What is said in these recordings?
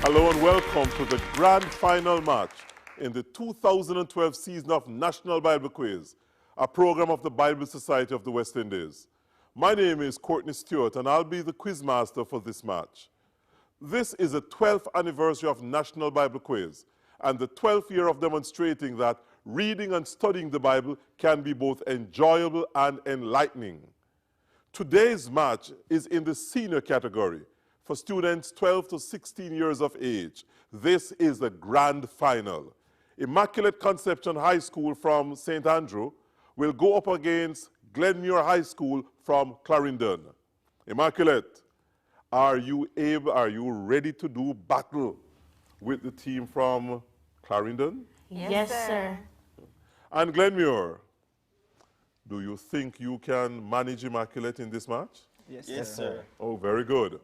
Hello and welcome to the grand final match in the 2012 season of National Bible Quiz, a program of the Bible Society of the West Indies. My name is Courtney Stewart and I'll be the quiz master for this match. This is the 12th anniversary of National Bible Quiz and the 12th year of demonstrating that reading and studying the Bible can be both enjoyable and enlightening. Today's match is in the senior category for students 12 to 16 years of age. This is the grand final. Immaculate Conception High School from St. Andrew will go up against Glenmuir High School from Clarendon. Immaculate, are you ready to do battle with the team from Clarendon? Yes, sir. And Glenmuir, do you think you can manage Immaculate in this match? Yes, sir. Oh, very good.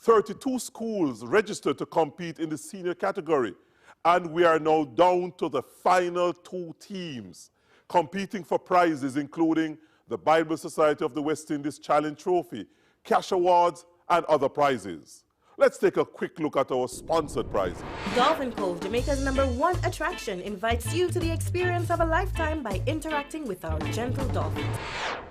32 schools registered to compete in the senior category, and we are now down to the final 2 teams competing for prizes, including the Bible Society of the West Indies Challenge Trophy, cash awards, and other prizes. Let's take a quick look at our sponsored prizes. Dolphin Cove, Jamaica's #1 attraction, invites you to the experience of a lifetime by interacting with our gentle dolphins.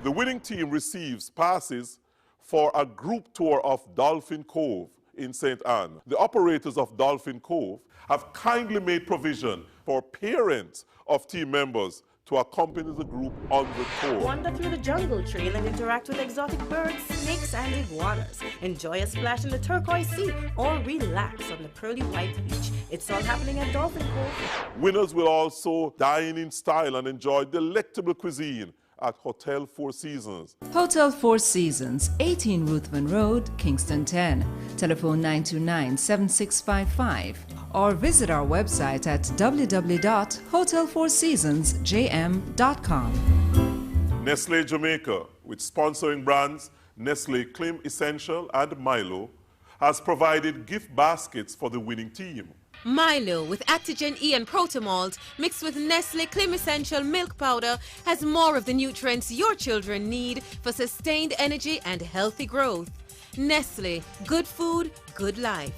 The winning team receives passes for a group tour of Dolphin Cove in St. Anne. The operators of Dolphin Cove have kindly made provision for parents of team members to accompany the group on the tour. Wander through the jungle trail and interact with exotic birds, snakes, and iguanas. Enjoy a splash in the turquoise sea or relax on the pearly white beach. It's all happening at Dolphin Cove. Winners will also dine in style and enjoy delectable cuisine at Hotel Four Seasons. Hotel Four Seasons, 18 Ruthven Road, Kingston 10. Telephone 929-7655 or visit our website at www.hotelfourseasonsjm.com. Nestle Jamaica, with sponsoring brands Nestle Klim Essential and Milo, has provided gift baskets for the winning team. Milo with Actigen E and Protomalt mixed with Nestle Klim Essential Milk Powder has more of the nutrients your children need for sustained energy and healthy growth. Nestle, good food, good life.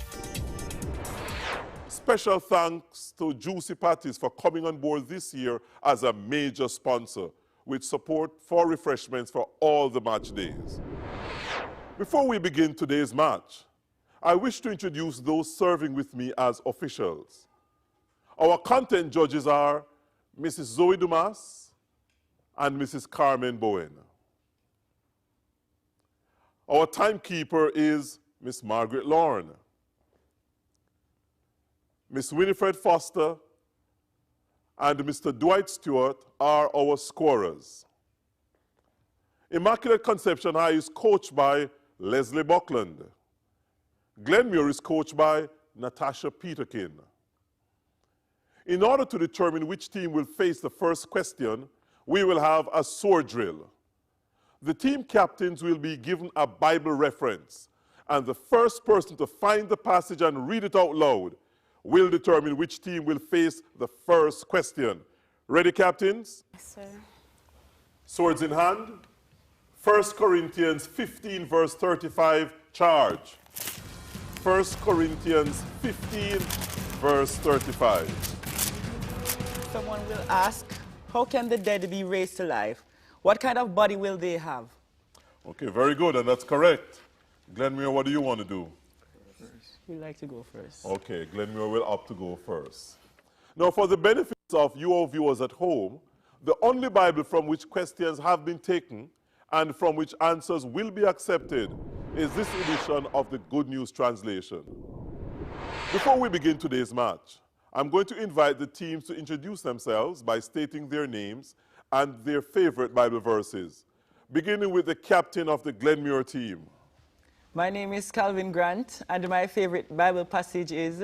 Special thanks to Juicy Patties for coming on board this year as a major sponsor, with support for refreshments for all the match days. Before we begin today's match, I wish to introduce those serving with me as officials. Our content judges are Mrs. Zoe Dumas and Mrs. Carmen Bowen. Our timekeeper is Miss Margaret Lorne. Miss Winifred Foster and Mr. Dwight Stewart are our scorers. Immaculate Conception High is coached by Leslie Buckland. Glenmuir is coached by Natasha Peterkin. In order to determine which team will face the first question, we will have a sword drill. The team captains will be given a Bible reference, and the first person to find the passage and read it out loud will determine which team will face the first question. Ready, captains? Yes, sir. Swords in hand. 1 Corinthians 15, verse 35, charge. 1 Corinthians 15, verse 35. Someone will ask, how can the dead be raised to life? What kind of body will they have? Okay, very good, and that's correct. Glenmuir, what do you want to do? We'd like to go first. Okay, Glenmuir will opt to go first. Now, for the benefits of you viewers at home, the only Bible from which questions have been taken and from which answers will be accepted is this edition of the Good News Translation. Before we begin today's match, I'm going to invite the teams to introduce themselves by stating their names and their favorite Bible verses, beginning with the captain of the Glenmuir team. My name is Calvin Grant, and my favorite Bible passage is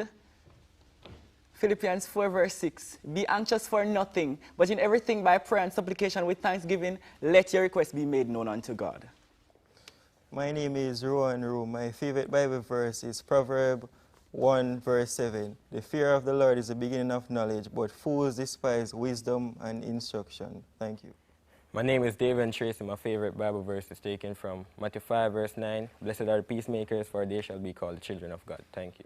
Philippians 4, verse 6. Be anxious for nothing, but in everything by prayer and supplication with thanksgiving, let your requests be made known unto God. My name is Rowan Rue. My favorite Bible verse is Proverbs 1 verse 7. The fear of the Lord is the beginning of knowledge, but fools despise wisdom and instruction. Thank you. My name is David Tracy. My favorite Bible verse is taken from Matthew 5 verse 9. Blessed are the peacemakers, for they shall be called the children of God. Thank you.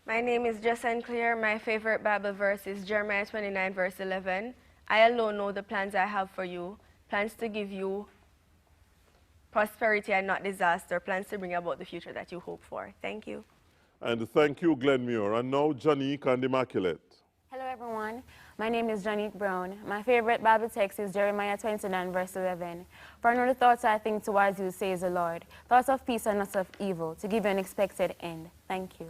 My name is Jess Clear. My favorite Bible verse is Jeremiah 29 verse 11. I alone know the plans I have for you, plans to give you prosperity and not disaster, plans to bring about the future that you hope for. Thank you. And thank you, Glenmuir. And now, Janique and Immaculate. Hello, everyone. My name is Janique Brown. My favorite Bible text is Jeremiah 29, verse 11. For I know the thoughts I think towards you, says the Lord, thoughts of peace and not of evil, to give you an expected end. Thank you.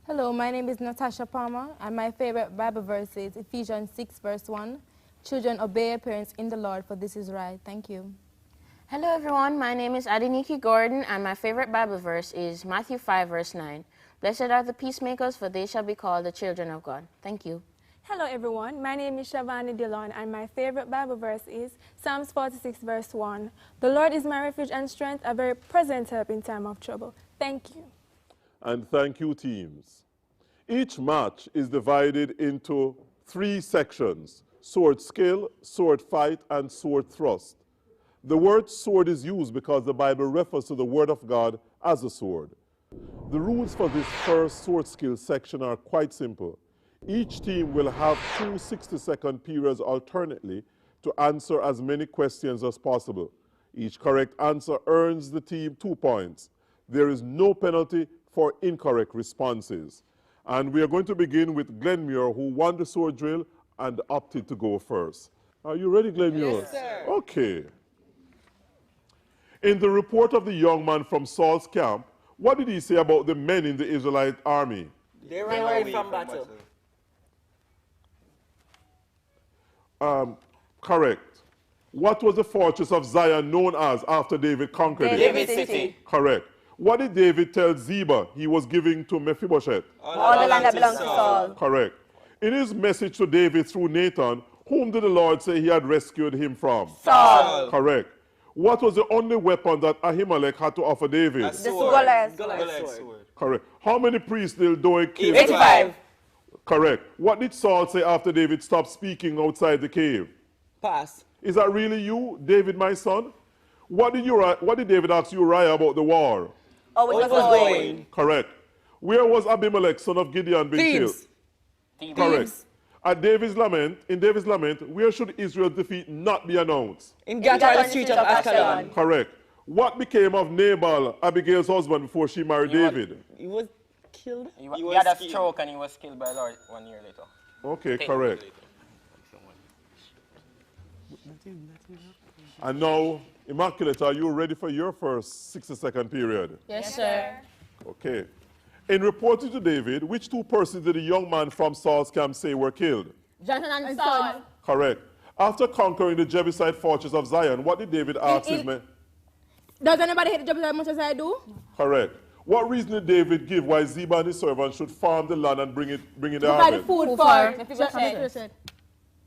Hello, my name is Natasha Palmer, and my favorite Bible verse is Ephesians 6, verse 1. Children, obey your parents in the Lord, for this is right. Thank you. Hello, everyone. My name is Adeniki Gordon, and my favorite Bible verse is Matthew 5, verse 9. Blessed are the peacemakers, for they shall be called the children of God. Thank you. Hello, everyone. My name is Shavani Dillon, and my favorite Bible verse is Psalms 46, verse 1. The Lord is my refuge and strength, a very present help in time of trouble. Thank you. And thank you, teams. Each match is divided into 3 sections: sword skill, sword fight, and sword thrust. The word sword is used because the Bible refers to the Word of God as a sword. The rules for this first sword skill section are quite simple. Each team will have 2 60-second periods alternately to answer as many questions as possible. Each correct answer earns the team 2 points. There is no penalty for incorrect responses. And we are going to begin with Glenmuir, who won the sword drill and opted to go first. Are you ready, Glenmuir? Yes, sir. Okay. In the report of the young man from Saul's camp, what did he say about the men in the Israelite army? They ran away from battle. Correct. What was the fortress of Zion known as after David conquered it? David City. Correct. What did David tell Ziba he was giving to Mephibosheth? All the land that belongs to Saul. Correct. In his message to David through Nathan, whom did the Lord say he had rescued him from? Saul. Correct. What was the only weapon that Ahimelech had to offer David? The sword. Goliath's sword. Correct. How many priests did Doeg kill? 85. Correct. What did Saul say after David stopped speaking outside the cave? Pass. Is that really you, David, my son? What did David ask Uriah about the war? Oh, it was going. Correct. Where was Abimelech, son of Gideon, being killed? Thebes. Correct. In David's lament, where should Israel's defeat not be announced? In Gath on the street of Ashkelon. Correct. What became of Nabal, Abigail's husband, before she married David? He was killed. He had a stroke and he was killed by the Lord 1 year later. Okay, correct. And now, Immaculate, are you ready for your first 60-second period? Yes, sir. Okay. In reporting to David, which 2 persons did the young man from Saul's camp say were killed? Jonathan and Saul. Correct. After conquering the Jebusite fortress of Zion, what did David ask his men? Does anybody hate the job as much as I do? Correct. What reason did David give why Ziba and his servants should farm the land and bring in the Provide harvest? food for Mephibosheth.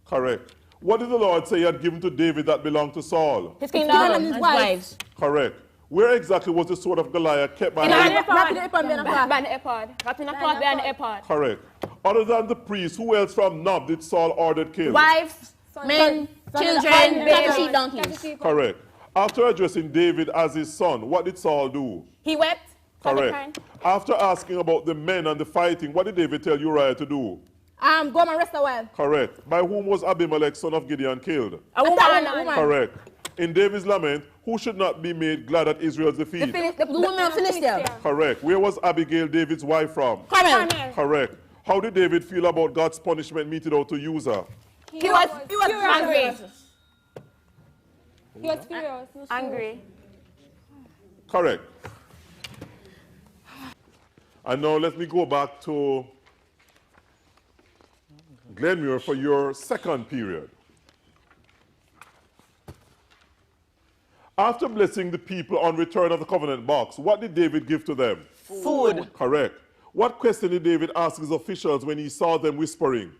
Correct. What did the Lord say he had given to David that belonged to Saul? His kingdom and his wives. Correct. Where exactly was the sword of Goliath kept by In the him? epod. Wrapped in a cloth behind the epod. Correct. Other than the priest, who else from Nob did Saul order killed? Wives, men, children, babies, donkeys. Correct. After addressing David as his son, what did Saul do? He wept. Correct. After asking about the men and the fighting, what did David tell Uriah to do? Go and rest a while. Correct. By whom was Abimelech, son of Gideon, killed? A woman. Correct. In David's lament, who should not be made glad at Israel's defeat? The woman of Philistia. Correct. Where was Abigail, David's wife, from? Carmel. Correct. How did David feel about God's punishment meted out to Uzzah? He was angry. He was furious. Angry. Correct. And now let me go back to Glenmuir for your second period. After blessing the people on return of the covenant box, what did David give to them? Food. Correct. What question did David ask his officials when he saw them whispering?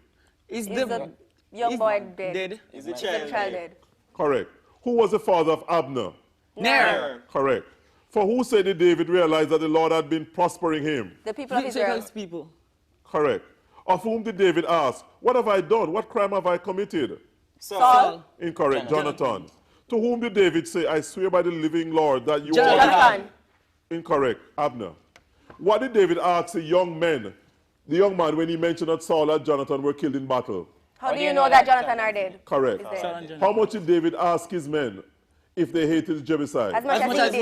Is the young boy dead? Is the child dead? Correct. Who was the father of Abner? Ner. Correct. For who said did David realize that the Lord had been prospering him? The people of Israel. people. Correct. Of whom did David ask, what have I done? What crime have I committed? Saul. Incorrect. Jonathan. To whom did David say, I swear by the living Lord that you Jonathan. are... Incorrect. Abner. What did David ask the young man when he mentioned that Saul and Jonathan were killed in battle? How do you know that Jonathan are dead? Correct. How much did David ask his men if they hated the Jebusites? As much as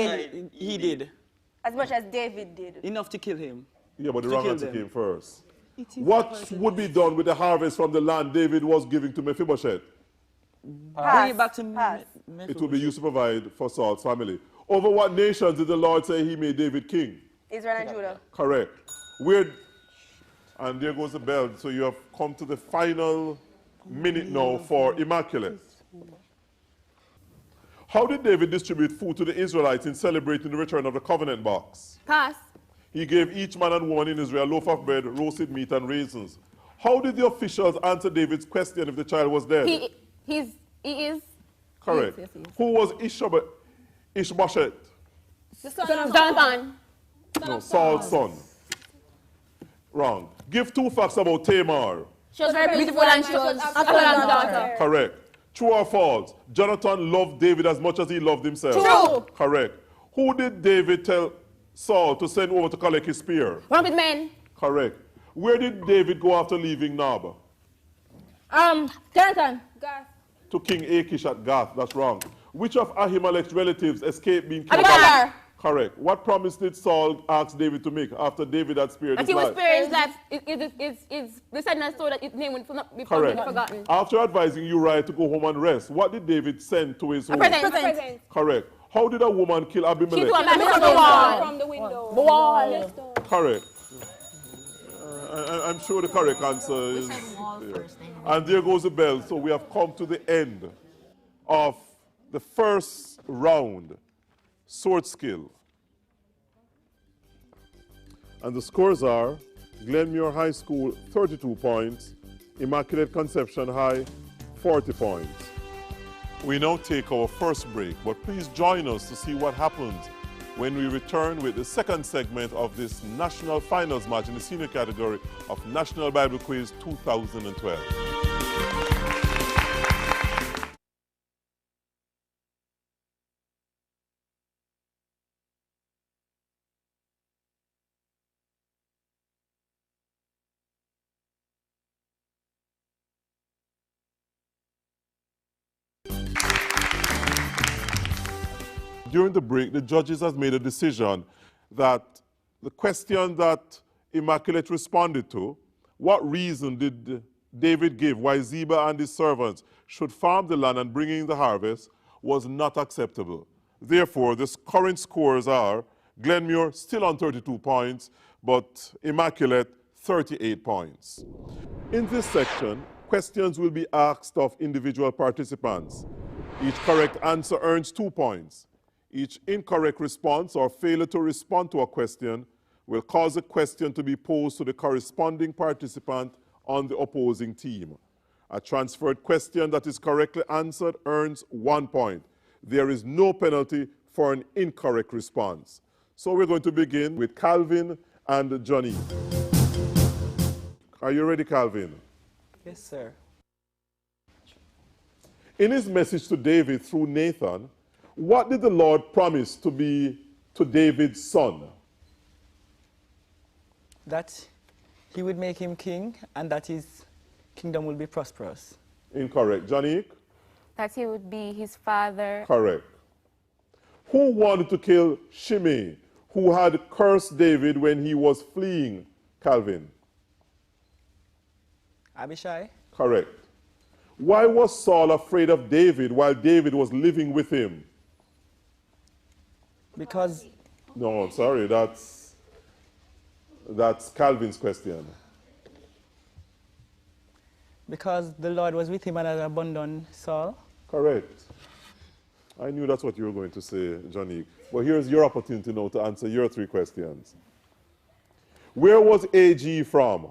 he did. As much as David did. Enough to kill him. Yeah, but the wrong answer came first. What would be done with the harvest from the land David was giving to Mephibosheth? Bring it back to Mephibosheth. It will be used to provide for Saul's family. Over what nations did the Lord say he made David king? Israel and Judah. Correct. And there goes the bell. So you have come to the final minute now for Immaculate. How did David distribute food to the Israelites in celebrating the return of the covenant box? Pass. He gave each man and woman in Israel a loaf of bread, roasted meat, and raisins. How did the officials answer David's question if the child was dead? He is. Correct. Yes. Who was Ishbosheth? The son of Jonathan. No, Saul's son. Wrong. Give 2 facts about Tamar. She was very beautiful and she was Absalom's daughter. Correct. True or false? Jonathan loved David as much as he loved himself. True. Correct. Who did David tell Saul to send over to collect his spear? One of his men. Correct. Where did David go after leaving Nob? Jonathan. To King Achish at Gath. That's wrong. Which of Ahimelech's relatives escaped being killed? Abiathar. Correct. What promise did Saul ask David to make after David had spared his life? He was spared his life. It's descendants so that his name would not be forgotten. After advising Uriah to go home and rest, what did David send to his home? A present. Correct. How did a woman kill Abimelech? She threw a man from the wall. From the window. The wall. Correct. I'm sure the correct answer is there. And there goes the bell. So we have come to the end of the first round, sword skill. And the scores are Glenmuir High School 32 points, Immaculate Conception High 40 points. We now take our first break, but please join us to see what happens when we return with the second segment of this national finals match in the senior category of National Bible Quiz 2012. During the break, the judges have made a decision that the question that Immaculate responded to, what reason did David give why Ziba and his servants should farm the land and bring in the harvest, was not acceptable. Therefore, the current scores are Glenmuir still on 32 points, but Immaculate 38 points. In this section, questions will be asked of individual participants. Each correct answer earns 2 points. Each incorrect response or failure to respond to a question will cause a question to be posed to the corresponding participant on the opposing team. A transferred question that is correctly answered earns 1 point. There is no penalty for an incorrect response. So we're going to begin with Calvin and Johnny. Are you ready, Calvin? Yes, sir. In his message to David through Nathan, what did the Lord promise to be to David's son? That he would make him king and that his kingdom will be prosperous. Incorrect. Johnny? That he would be his father. Correct. Who wanted to kill Shimei, who had cursed David when he was fleeing? Calvin? Abishai? Correct. Why was Saul afraid of David while David was living with him? Because... No, I'm sorry, that's Calvin's question. Because the Lord was with him and had abandoned Saul. Correct. I knew that's what you were going to say, Johnny. But here's your opportunity now to answer your 3 questions. Where was AG from?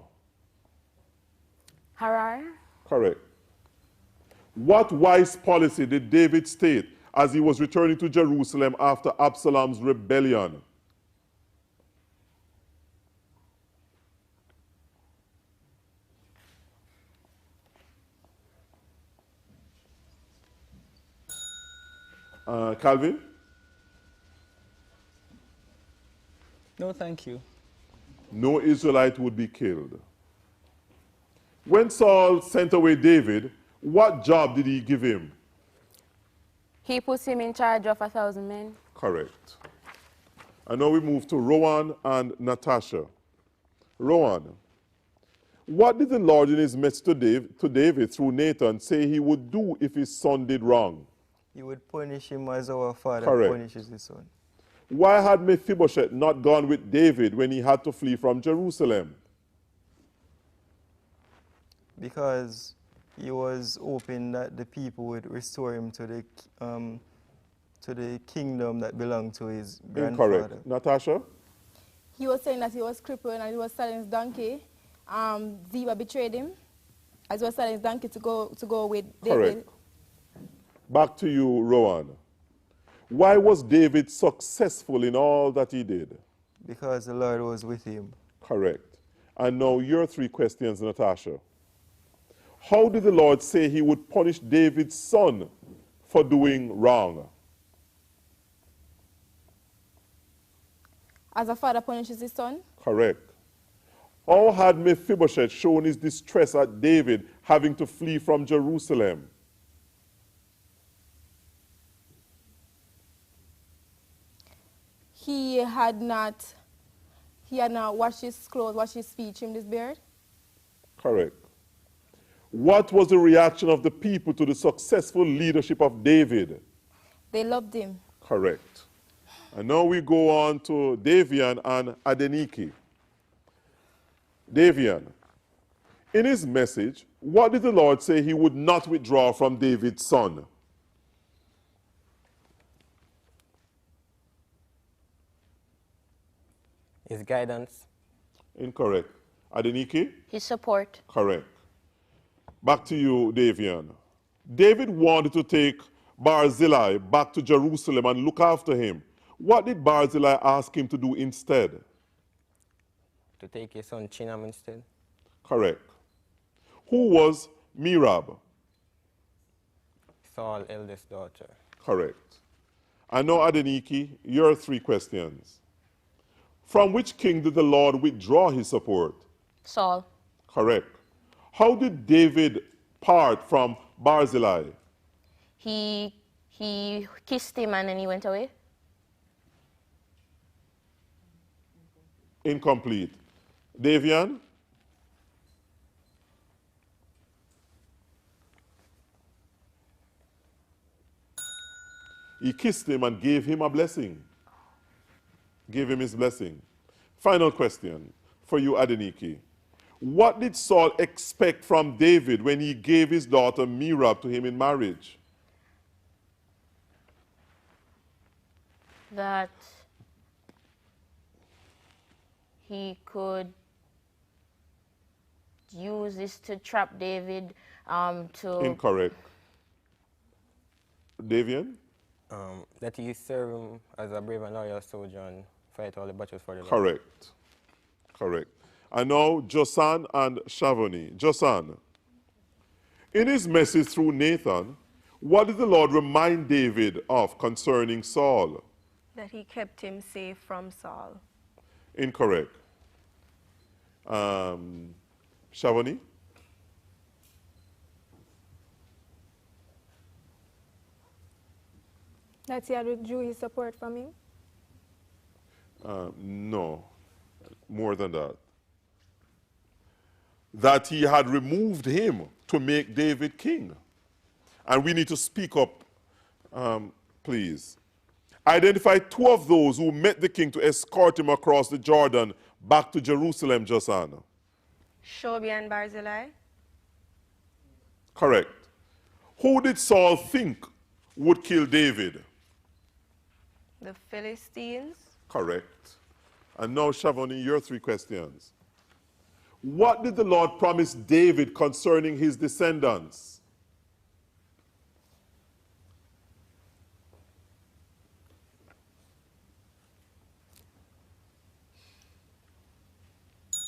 Harar. Correct. What wise policy did David state as he was returning to Jerusalem after Absalom's rebellion? Calvin? No, thank you. No Israelite would be killed. When Saul sent away David, what job did he give him? He puts him in charge of 1,000 men. Correct. And now we move to Rowan and Natasha. Rowan, what did the Lord in his message to David through Nathan say he would do if his son did wrong? He would punish him as our father Correct. punishes his son. Why had Mephibosheth not gone with David when he had to flee from Jerusalem? Because he was hoping that the people would restore him to the kingdom that belonged to his grandfather. Incorrect. Natasha? He was saying that he was crippled and he was selling his donkey. Ziba betrayed him as he was selling his donkey to go with David. Correct. Back to you, Rowan. Why was David successful in all that he did? Because the Lord was with him. Correct. And now your 3 questions, Natasha. How did the Lord say he would punish David's son for doing wrong? As a father punishes his son? Correct. How had Mephibosheth shown his distress at David having to flee from Jerusalem? He had not washed his clothes, washed his feet, trimmed his beard. Correct. What was the reaction of the people to the successful leadership of David? They loved him. Correct. And now we go on to Davian and Adeniki. Davian, in his message, what did the Lord say he would not withdraw from David's son? His guidance. Incorrect. Adeniki? His support. Correct. Back to you, Davian. David wanted to take Barzillai back to Jerusalem and look after him. What did Barzillai ask him to do instead? To take his son Chinam instead. Correct. Who was Merab? Saul's eldest daughter. Correct. And now, Adeniki, your 3 questions. From which king did the Lord withdraw his support? Saul. Correct. How did David part from Barzillai? He kissed him and then he went away. Incomplete. Davian? He kissed him and gave him a blessing. Gave him his blessing. Final question for you, Adeniki. What did Saul expect from David when he gave his daughter Merab to him in marriage? That he could use this to trap David to... Incorrect. Davian? That he serve him as a brave and loyal soldier and fight all the battles for the Lord. Correct. Correct. And now, Josan and Shavoni. Josan, in his message through Nathan, what did the Lord remind David of concerning Saul? That he kept him safe from Saul. Incorrect. Shavoni? That he had withdrew his support from him. No, more than that. That he had removed him to make David king. And we need to speak up, please. Identify 2 of those who met the king to escort him across the Jordan back to Jerusalem, Josanna. Shobi and Barzillai. Correct. Who did Saul think would kill David? The Philistines. Correct. And now, Shavoni, your 3 questions. What did the Lord promise David concerning his descendants?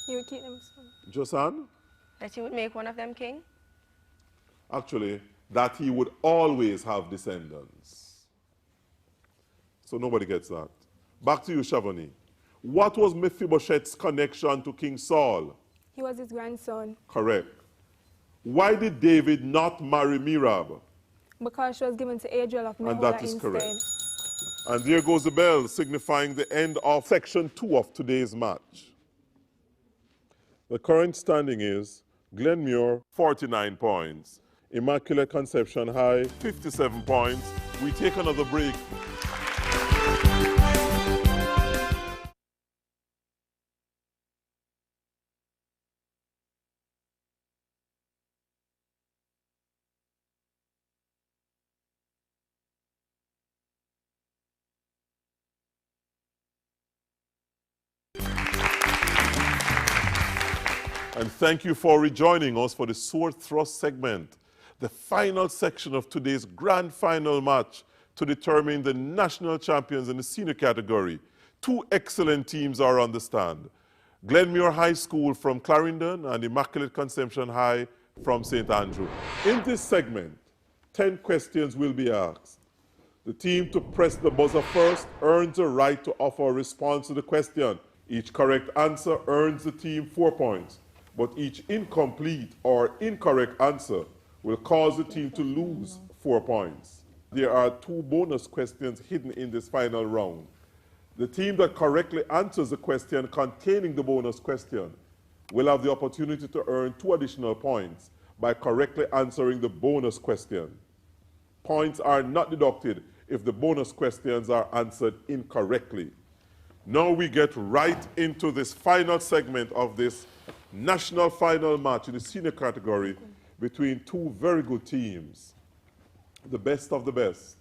He would keep them. Josan? That he would make one of them king? Actually, that he would always have descendants. So nobody gets that. Back to you, Shavani. What was Mephibosheth's connection to King Saul? He was his grandson. Correct. Why did David not marry Merab? Because she was given to Adriel of Meholah And that is instead. correct. And there goes the bell, signifying the end of section 2 of today's match. The current standing is Glenmuir, 49 points. Immaculate Conception High, 57 points. We take another break. And thank you for rejoining us for the Sword Thrust segment, the final section of today's grand final match to determine the national champions in the senior category. Two excellent teams are on the stand. Glenmuir High School from Clarendon and Immaculate Conception High from St. Andrew. In this segment, 10 questions will be asked. The team to press the buzzer first earns the right to offer a response to the question. Each correct answer earns the team 4 points, but each incomplete or incorrect answer will cause the team to lose 4 points. There are 2 bonus questions hidden in this final round. The team that correctly answers the question containing the bonus question will have the opportunity to earn 2 additional points by correctly answering the bonus question. Points are not deducted if the bonus questions are answered incorrectly. Now we get right into this final segment of this national final match in the senior category between 2 very good teams, the best of the best,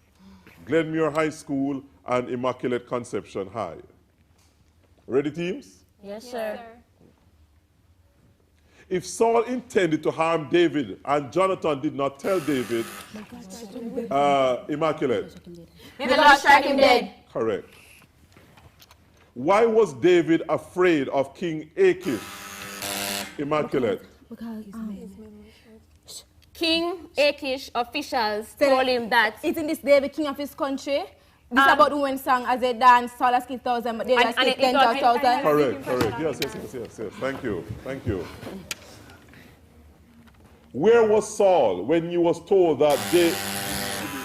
Glenmuir High School and Immaculate Conception High. Ready, teams? Yes, sir. If Saul intended to harm David and Jonathan did not tell David, Immaculate. May the Lord strike him dead. Correct. Why was David afraid of King Achish? Immaculate. King Achish officials told him that Isn't this David king of his country? This is about women song as they dance, Saul has killed 1,000, but David has killed 10,000. Correct. Yes. Thank you. Where was Saul when he was told that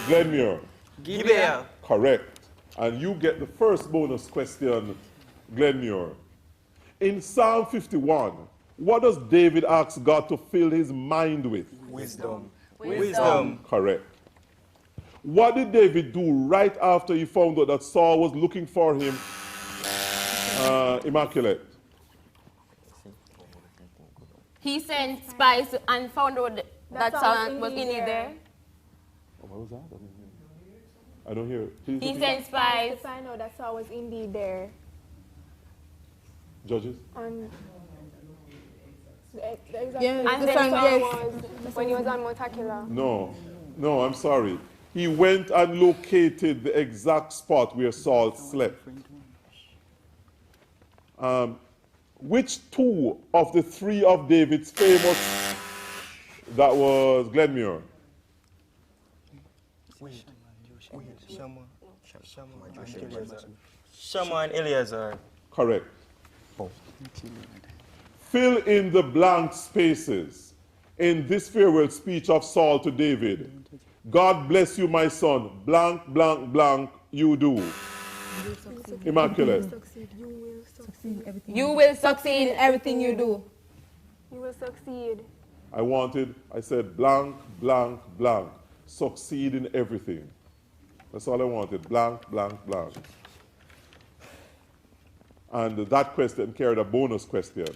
Glenmuir? Gibeah. Correct. And you get the first bonus question, Glenmuir. In Psalm 51, what does David ask God to fill his mind with? Wisdom. Correct. What did David do right after he found out that Saul was looking for him? Immaculate. he sent spies and found out that Saul was in there. What was that? I don't hear it. Please He repeat. sent spies. To find out that Saul was indeed there. Judges? On the exact Yeah, place the that song, Saul yes. was when he was on Mount Aquila. No, I'm sorry. He went and located the exact spot where Saul slept. Which 2 of the 3 of David's famous, that was Glenmuir? Shammah and Eleazar. Correct. Fill in the blank spaces in this farewell speech of Saul to David. God bless you, my son. Blank, blank, blank, you do. Immaculate. You will succeed in everything you do. You will succeed. I said blank, blank, blank. Succeed in everything. That's all I wanted. Blank, blank, blank. And that question carried a bonus question.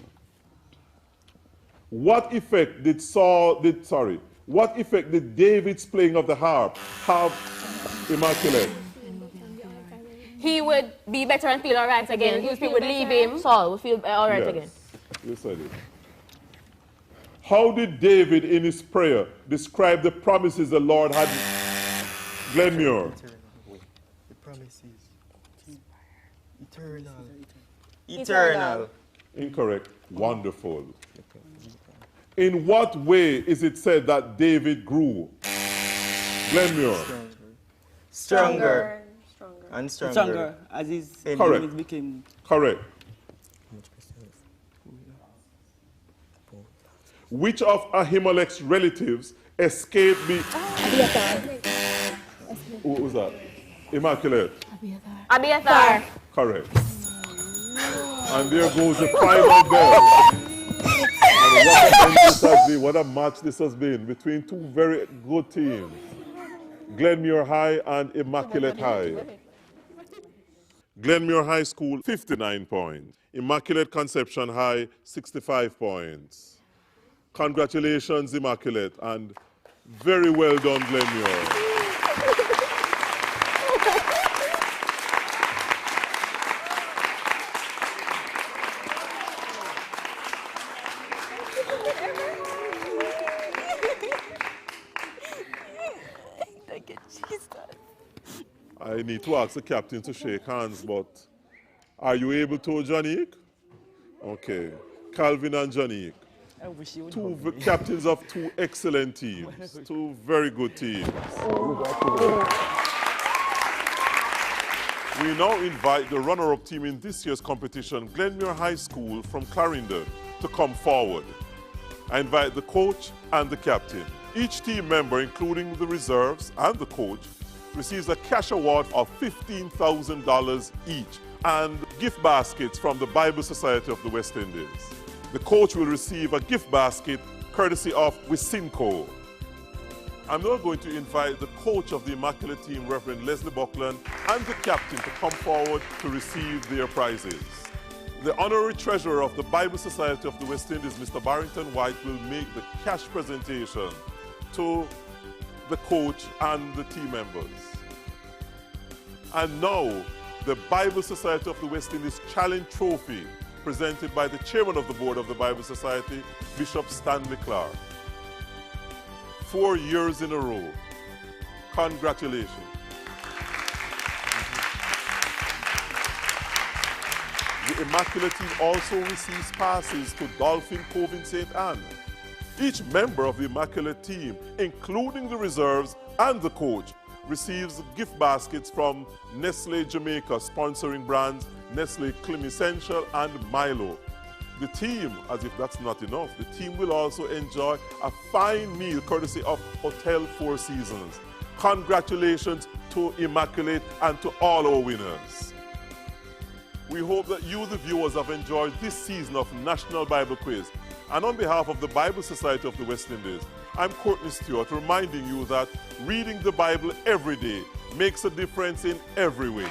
What effect did David's playing of the harp have, Immaculate? He would be better and feel all right again. If people would leave him, Saul would feel all right Yes, again. you said it. How did David in his prayer describe the promises the Lord had? Glenmuir. The promises. Eternal. Incorrect. Wonderful. In what way is it said that David grew? Glenmuir. Stronger. And stronger. Stronger, as his Correct. enemies became. Correct. Which of Ahimelech's relatives escaped the... Who was that? Immaculate. Abiathar. Correct. And there goes the final bell. And what a match this has been between two very good teams. Glenmuir High and Immaculate High. Glenmuir High School, 59 points. Immaculate Conception High, 65 points. Congratulations, Immaculate, and very well done, Glenmuir. I need to ask the captain to shake hands, but are you able to, Janique? Okay. Calvin and Janique. Two captains of two excellent teams, two very good teams. We now invite the runner-up team in this year's competition, Glenmuir High School from Clarendon, to come forward. I invite the coach and the captain. Each team member, including the reserves and the coach, receives a cash award of $15,000 each and gift baskets from the Bible Society of the West Indies. The coach will receive a gift basket courtesy of Wisynco. I'm now going to invite the coach of the Immaculate team, Reverend Leslie Buckland, and the captain to come forward to receive their prizes. The honorary treasurer of the Bible Society of the West Indies, Mr. Barrington White, will make the cash presentation to the coach and the team members. And now, the Bible Society of the West Indies Challenge Trophy, presented by the chairman of the board of the Bible Society, Bishop Stanley Clark. 4 years in a row. Congratulations. The Immaculate team also receives passes to Dolphin Cove in St. Anne. Each member of the Immaculate team, including the reserves and the coach, receives gift baskets from Nestle Jamaica, sponsoring brands Nestle Climessential and Milo. The team, as if that's not enough, the team will also enjoy a fine meal courtesy of Hotel Four Seasons. Congratulations to Immaculate and to all our winners. We hope that you, the viewers, have enjoyed this season of National Bible Quiz. And on behalf of the Bible Society of the West Indies, I'm Courtney Stewart, reminding you that reading the Bible every day makes a difference in every way.